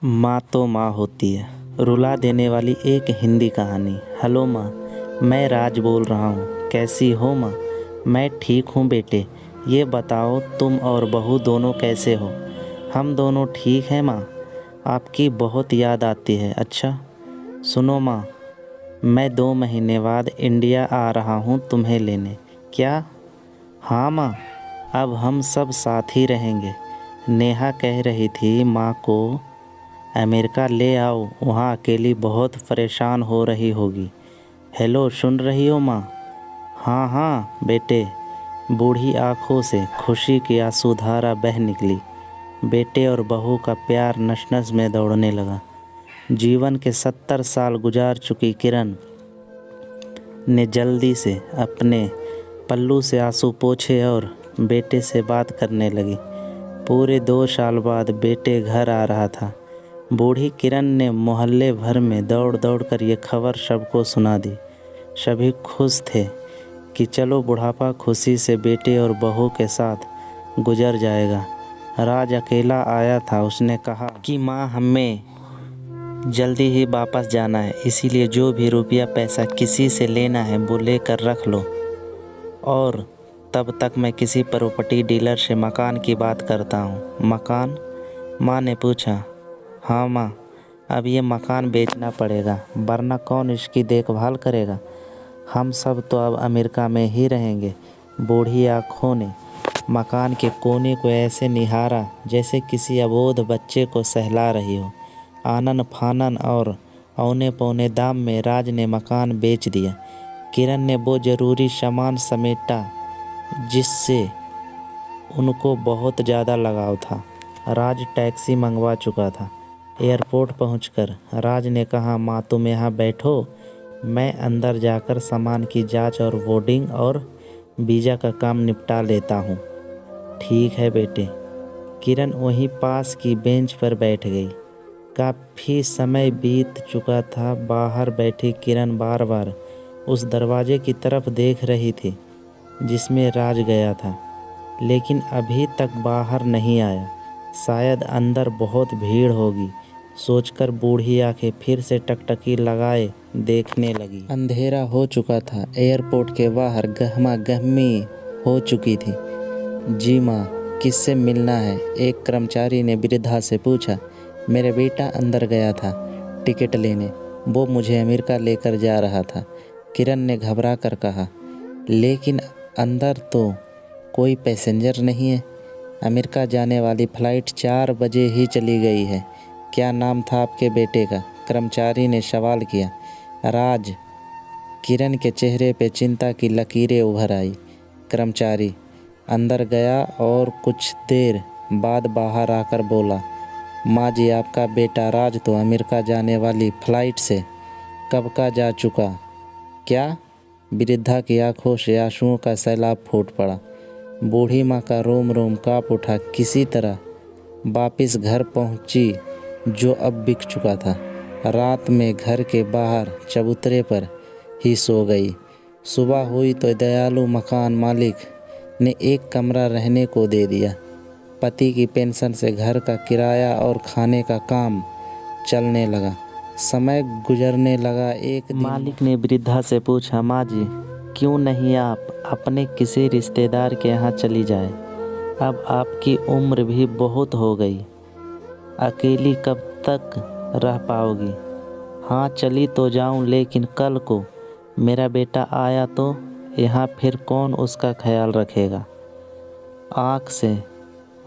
माँ तो माँ होती है, रुला देने वाली एक हिंदी कहानी। हेलो माँ, मैं राज बोल रहा हूँ। कैसी हो माँ? मैं ठीक हूँ बेटे। ये बताओ तुम और बहू दोनों कैसे हो? हम दोनों ठीक हैं माँ। आपकी बहुत याद आती है। अच्छा सुनो माँ, मैं 2 महीने बाद इंडिया आ रहा हूँ तुम्हें लेने। क्या? हाँ माँ, अब हम सब साथ ही रहेंगे। नेहा कह रही थी माँ को अमेरिका ले आओ, वहाँ अकेली बहुत परेशान हो रही होगी। हेलो, सुन रही हो माँ? हाँ हाँ बेटे। बूढ़ी आँखों से खुशी की आंसुधारा बह निकली। बेटे और बहू का प्यार नस नस में दौड़ने लगा। जीवन के 70 साल गुजार चुकी किरण ने जल्दी से अपने पल्लू से आंसू पोंछे और बेटे से बात करने लगी। पूरे 2 साल बाद बेटे घर आ रहा था। बूढ़ी किरण ने मोहल्ले भर में दौड़ दौड़ कर ये खबर सबको सुना दी। सभी खुश थे कि चलो बुढ़ापा खुशी से बेटे और बहू के साथ गुजर जाएगा। राज अकेला आया था। उसने कहा कि माँ, हमें जल्दी ही वापस जाना है, इसीलिए जो भी रुपया पैसा किसी से लेना है वो लेकर रख लो, और तब तक मैं किसी प्रॉपर्टी डीलर से मकान की बात करता हूँ। मकान? माँ ने पूछा। हाँ माँ, अब ये मकान बेचना पड़ेगा, वरना कौन इसकी देखभाल करेगा? हम सब तो अब अमेरिका में ही रहेंगे। बूढ़ी आँखों ने मकान के कोने को ऐसे निहारा जैसे किसी अबोध बच्चे को सहला रही हो। आनन फानन और औने पौने दाम में राज ने मकान बेच दिया। किरण ने वो ज़रूरी सामान समेटा जिससे उनको बहुत ज़्यादा लगाव था। राज टैक्सी मंगवा चुका था। एयरपोर्ट पहुंचकर राज ने कहा, माँ तुम यहाँ बैठो, मैं अंदर जाकर सामान की जांच और बोर्डिंग और वीज़ा का काम निपटा लेता हूँ। ठीक है बेटे। किरण वहीं पास की बेंच पर बैठ गई। काफ़ी समय बीत चुका था। बाहर बैठी किरण बार बार उस दरवाजे की तरफ देख रही थी जिसमें राज गया था, लेकिन अभी तक बाहर नहीं आया। शायद अंदर बहुत भीड़ होगी, सोचकर बूढ़ी आंखें फिर से टकटकी लगाए देखने लगी। अंधेरा हो चुका था। एयरपोर्ट के बाहर गहमा गहमी हो चुकी थी। जी माँ, किससे मिलना है? एक कर्मचारी ने वृद्धा से पूछा। मेरा बेटा अंदर गया था टिकट लेने, वो मुझे अमेरिका लेकर जा रहा था, किरण ने घबरा कर कहा। लेकिन अंदर तो कोई पैसेंजर नहीं है। अमेरिका जाने वाली फ़्लाइट 4 बजे ही चली गई है। क्या नाम था आपके बेटे का? कर्मचारी ने सवाल किया। राज। किरण के चेहरे पे चिंता की लकीरें उभर आई। कर्मचारी अंदर गया और कुछ देर बाद बाहर आकर बोला, माँ जी, आपका बेटा राज तो अमेरिका जाने वाली फ़्लाइट से कब का जा चुका। क्या? वृद्धा की आंखों से आंसुओं का सैलाब फूट पड़ा। बूढ़ी माँ का रोम रोम काँप उठा। किसी तरह वापस घर पहुँची जो अब बिक चुका था। रात में घर के बाहर चबूतरे पर ही सो गई। सुबह हुई तो दयालु मकान मालिक ने एक कमरा रहने को दे दिया। पति की पेंशन से घर का किराया और खाने का काम चलने लगा। समय गुजरने लगा। एक दिन मालिक ने वृद्धा से पूछा, माँ जी, क्यों नहीं आप अपने किसी रिश्तेदार के यहाँ चली जाए? अब आपकी उम्र भी बहुत हो गई, अकेली कब तक रह पाओगी? हाँ, चली तो जाऊँ, लेकिन कल को मेरा बेटा आया तो यहाँ फिर कौन उसका ख्याल रखेगा? आँख से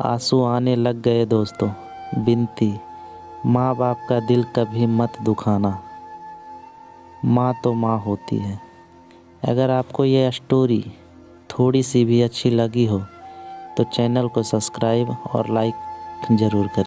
आंसू आने लग गए। दोस्तों, विनती, माँ बाप का दिल कभी मत दुखाना। माँ तो माँ होती है। अगर आपको यह स्टोरी थोड़ी सी भी अच्छी लगी हो तो चैनल को सब्सक्राइब और लाइक ज़रूर करें।